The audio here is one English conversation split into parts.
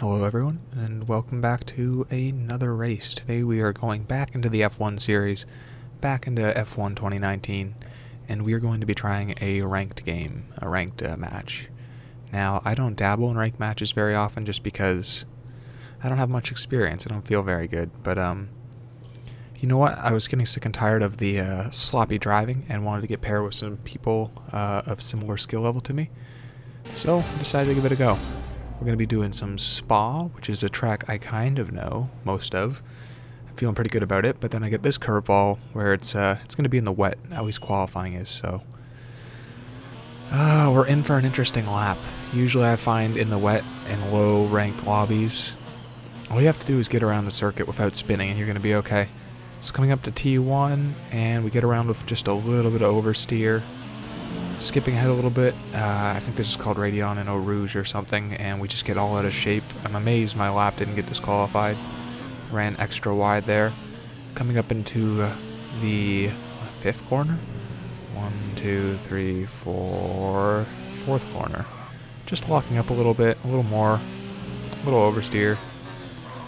Hello everyone, and welcome back to another race. Today we are going back into the F1 series, back into F1 2019, and we are going to be trying a ranked game, a ranked match. Now, I don't dabble in ranked matches very often just because I don't have much experience. I don't feel very good, but you know what? I was getting sick and tired of the sloppy driving and wanted to get paired with some people of similar skill level to me, so I decided to give it a go. We're going to be doing some Spa, which is a track I kind of know most of. I'm feeling pretty good about it, but then I get this curveball where it's going to be in the wet, at least qualifying is, so we're in for an interesting lap. Usually I find in the wet and low-ranked lobbies, all you have to do is get around the circuit without spinning and you're going to be okay. So coming up to T1, and we get around with just a little bit of oversteer. Skipping ahead a little bit, I think this is called Raidillon and Eau Rouge or something, and we just get all out of shape. I'm amazed my lap didn't get disqualified. Ran extra wide there. Coming up into the fifth corner. 1, 2, 3, 4, fourth corner. Just locking up a little bit, a little more, a little oversteer.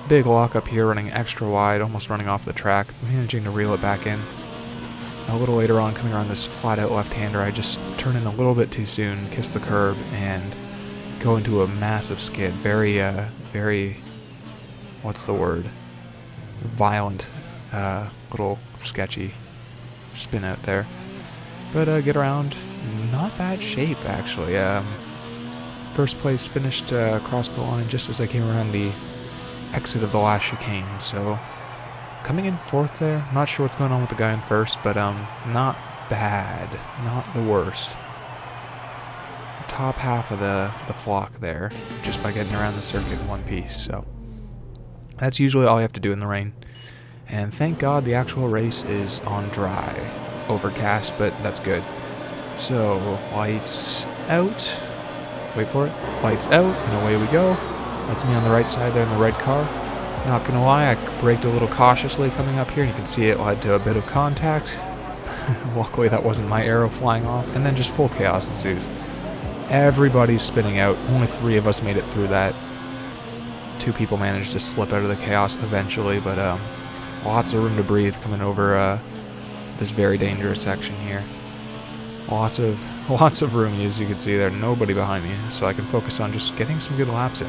Big lock up here, running extra wide, almost running off the track, managing to reel it back in. A little later on, coming around this flat-out left-hander, I just turn in a little bit too soon, kiss the curb, and go into a massive skid. Very, what's the word? Violent, little sketchy spin out there. But get around, not bad shape, actually. First place finished across the line just as I came around the exit of the last chicane, so coming in fourth there. Not sure what's going on with the guy in first, but not bad. Not the worst. Top half of the flock there, just by getting around the circuit in one piece. So that's usually all you have to do in the rain. And thank God the actual race is on dry. Overcast, but that's good. So lights out. Wait for it. Lights out, and away we go. That's me on the right side there in the red car. Not gonna lie, I braked a little cautiously coming up here, and you can see it led to a bit of contact. Luckily that wasn't my arrow flying off, and then just full chaos ensues. Everybody's spinning out, only 3 of us made it through that. 2 people managed to slip out of the chaos eventually, but lots of room to breathe coming over this very dangerous section here. Lots of room, as you can see there, nobody behind me, so I can focus on just getting some good laps in.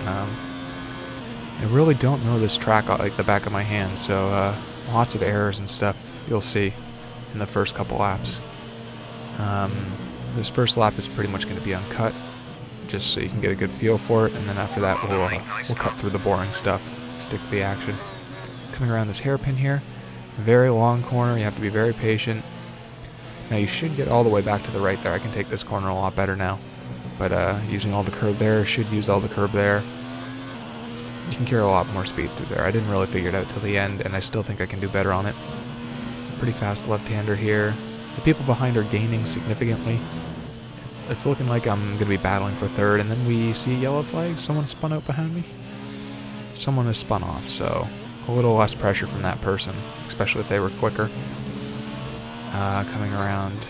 I really don't know this track like the back of my hand, so lots of errors and stuff you'll see in the first couple laps. This first lap is pretty much going to be uncut, just so you can get a good feel for it, and then after that we'll cut through the boring stuff, stick to the action. Coming around this hairpin here, very long corner, you have to be very patient. Now you should get all the way back to the right there. I can take this corner a lot better now, but using all the curb there, should use all the curb there. You can carry a lot more speed through there. I didn't really figure it out till the end, and I still think I can do better on it. Pretty fast left-hander here. The people behind are gaining significantly. It's looking like I'm going to be battling for third, and then we see a yellow flag. Someone spun out behind me. Someone has spun off, so a little less pressure from that person, especially if they were quicker. Coming around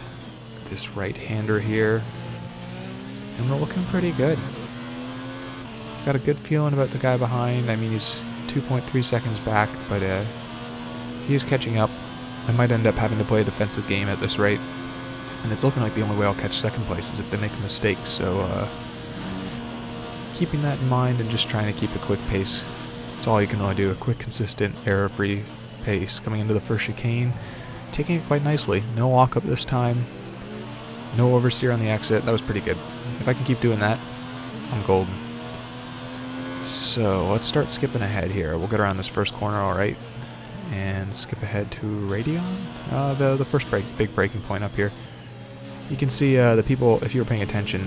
this right-hander here, and we're looking pretty good. Got a good feeling about the guy behind. I mean, he's 2.3 seconds back, but he's catching up. I might end up having to play a defensive game at this rate, and it's looking like the only way I'll catch second place is if they make a mistake, so keeping that in mind and just trying to keep a quick pace. That's all you can really do, a quick, consistent, error-free pace. Coming into the first chicane, taking it quite nicely. No walk-up this time, no oversteer on the exit. That was pretty good. If I can keep doing that, I'm golden. So let's start skipping ahead here. We'll get around this first corner alright, and skip ahead to Raidillon, the first big braking point up here. You can see the people, if you were paying attention,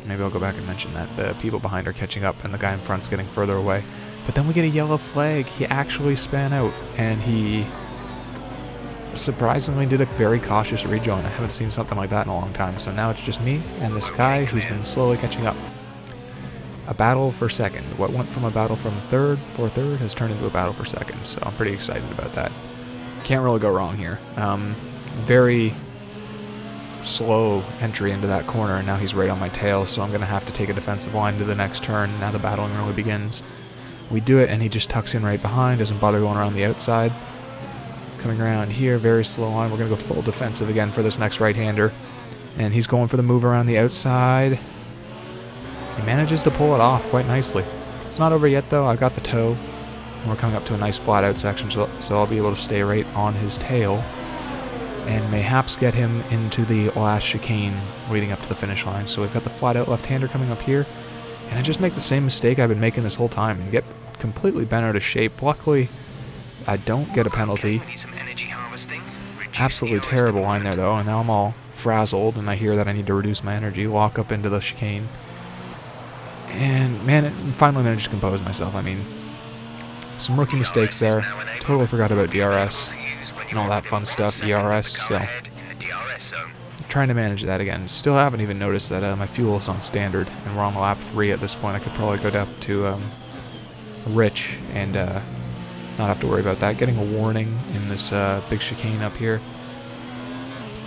maybe I'll go back and mention that, the people behind are catching up and the guy in front's getting further away. But then we get a yellow flag. He actually span out, and he surprisingly did a very cautious rejoin. I haven't seen something like that in a long time, so now it's just me and this guy who's been slowly catching up. A battle for second. What went from a battle for third has turned into a battle for second, so I'm pretty excited about that. Can't really go wrong here. Very slow entry into that corner, and now he's right on my tail, so I'm going to have to take a defensive line to the next turn. Now the battling really begins. We do it, and he just tucks in right behind, doesn't bother going around the outside. Coming around here, very slow line. We're going to go full defensive again for this next right-hander. And he's going for the move around the outside. He manages to pull it off quite nicely. It's not over yet, though. I've got the toe. And we're coming up to a nice flat-out section, so I'll be able to stay right on his tail and mayhaps get him into the last chicane leading up to the finish line. So we've got the flat-out left-hander coming up here. And I just make the same mistake I've been making this whole time and get completely bent out of shape. Luckily, I don't get a penalty. Absolutely terrible line there, though, and now I'm all frazzled, and I hear that I need to reduce my energy, walk up into the chicane. And, man, it finally managed to compose myself. I mean, some rookie mistakes there. Totally forgot about DRS and all that fun stuff, ERS, so I'm trying to manage that again. Still haven't even noticed that my fuel is on standard, and we're on lap 3 at this point. I could probably go down to Rich and not have to worry about that. Getting a warning in this big chicane up here.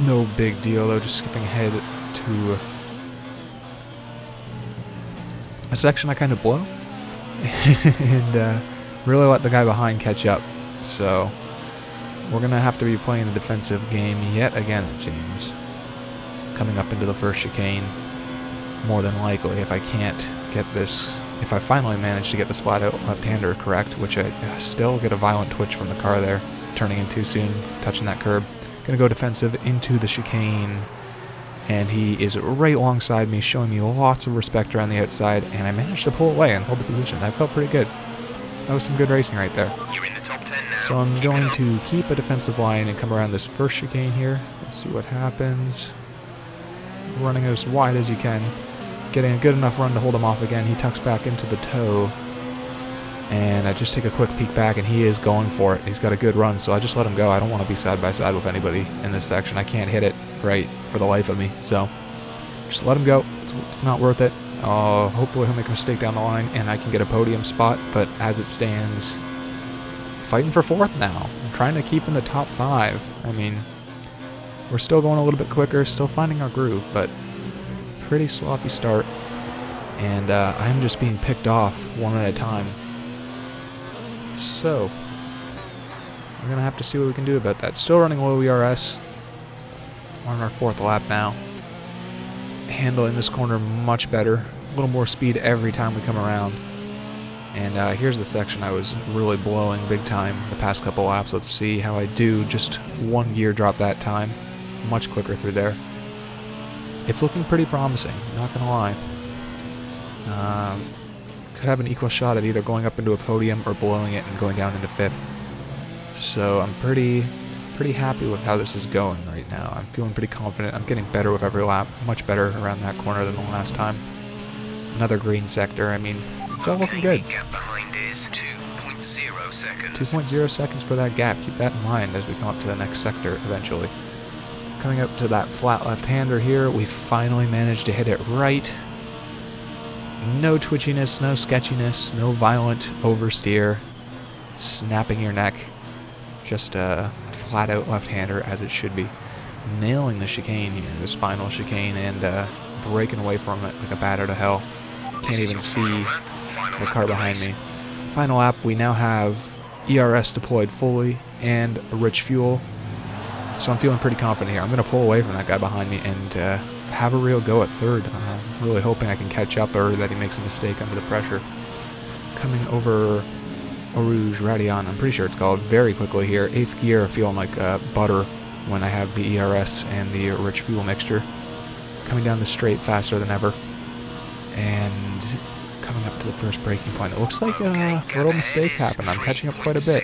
No big deal, though. Just skipping ahead to a section I kind of blow and really let the guy behind catch up. So we're going to have to be playing the defensive game yet again, it seems. Coming up into the first chicane, more than likely, if I can't get this, if I finally manage to get this flat-out left-hander correct, which I still get a violent twitch from the car there, turning in too soon, touching that curb. Going to go defensive into the chicane, and he is right alongside me, showing me lots of respect around the outside, and I managed to pull away and hold the position. I felt pretty good. That was some good racing right there. You're in the top 10 now. So I'm going to keep a defensive line and come around this first chicane here. Let's see what happens. Running as wide as you can. Getting a good enough run to hold him off again. He tucks back into the toe. And I just take a quick peek back, and he is going for it. He's got a good run, so I just let him go. I don't want to be side by side with anybody in this section. I can't hit it right for the life of me. So just let him go. It's not worth it. Hopefully he'll make a mistake down the line, and I can get a podium spot. But as it stands, fighting for 4th now. I'm trying to keep in the top 5. I mean, we're still going a little bit quicker, still finding our groove, but pretty sloppy start. And I'm just being picked off one at a time. So we're going to have to see what we can do about that. Still running low ERS. We're on our 4th lap now. Handling this corner much better. A little more speed every time we come around. And here's the section I was really blowing big time the past couple laps. Let's see how I do. Just 1 gear drop that time. Much quicker through there. It's looking pretty promising, not going to lie. Could have an equal shot at either going up into a podium or blowing it and going down into 5th. So I'm pretty happy with how this is going right now. I'm feeling pretty confident. I'm getting better with every lap. Much better around that corner than the last time. Another green sector. I mean, it's all looking good. Gap behind is 2.0 seconds. 2.0 seconds for that gap. Keep that in mind as we come up to the next sector eventually. Coming up to that flat left-hander here, we finally managed to hit it right. No twitchiness, no sketchiness, no violent oversteer, snapping your neck. Just a flat-out left-hander as it should be. Nailing the chicane here, this final chicane, and breaking away from it like a bat out of hell. Can't even see the car behind me. Final lap, we now have ERS deployed fully and a rich fuel. So I'm feeling pretty confident here. I'm going to pull away from that guy behind me and have a real go at 3rd. I'm really hoping I can catch up or that he makes a mistake under the pressure. Coming over Eau Rouge Radion, I'm pretty sure it's called, very quickly here. 8th gear, feeling like butter when I have the ERS and the rich fuel mixture. Coming down the straight faster than ever. And coming up to the first braking point. It looks like a little mistake happened. I'm catching up quite a bit.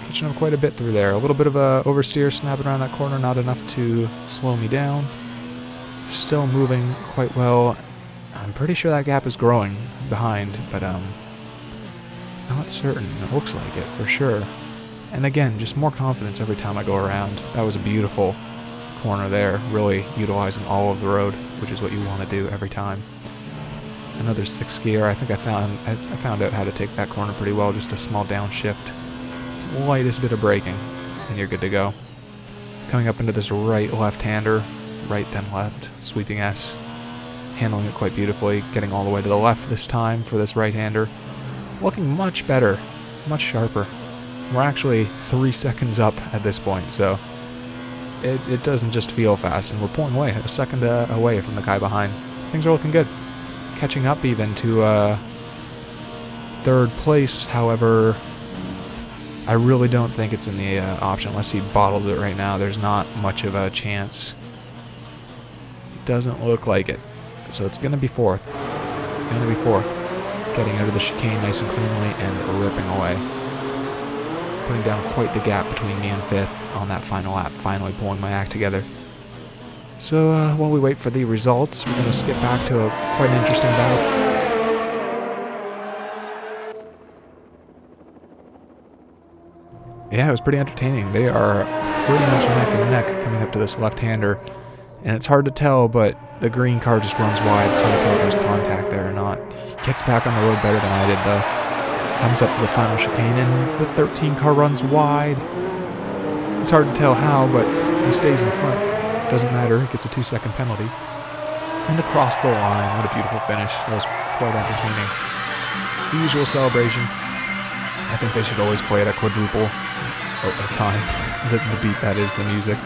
Catching up quite a bit through there. A little bit of a oversteer snapping around that corner, not enough to slow me down. Still moving quite well. I'm pretty sure that gap is growing behind, but not certain. It looks like it for sure. And again, just more confidence every time I go around. That was a beautiful corner there, really utilizing all of the road, which is what you want to do every time. Another 6th gear. I think I found out how to take that corner pretty well. Just a small downshift. Lightest bit of braking, and you're good to go. Coming up into this right left-hander, right then left, sweeping S. Handling it quite beautifully, getting all the way to the left this time for this right-hander. Looking much better, much sharper. We're actually 3 seconds up at this point, so it doesn't just feel fast, and we're pulling away, a second away from the guy behind. Things are looking good. Catching up even to third place, however, I really don't think it's in the option unless he bottles it right now. There's not much of a chance. It doesn't look like it. So it's going to be fourth. Getting out of the chicane nice and cleanly and ripping away. Putting down quite the gap between me and fifth on that final lap. Finally pulling my act together. So while we wait for the results, we're going to skip back to quite an interesting battle. Yeah, it was pretty entertaining. They are pretty much neck and neck coming up to this left-hander. And it's hard to tell, but the green car just runs wide. It's hard to tell if there's contact there or not. He gets back on the road better than I did, though. Comes up to the final chicane, and the 13 car runs wide. It's hard to tell how, but he stays in front. Doesn't matter. He gets a 2-second penalty. And across the line. What a beautiful finish. That was quite entertaining. The usual celebration. I think they should always play it at quadruple a time. The beat, that is, the music.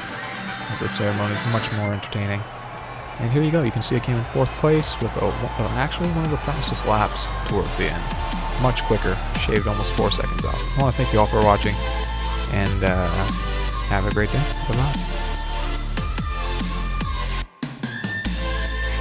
The ceremony is much more entertaining. And here you go. You can see I came in fourth place with actually one of the fastest laps towards the end. Much quicker. Shaved almost 4 seconds off. I want to thank you all for watching, and have a great day. Bye-bye.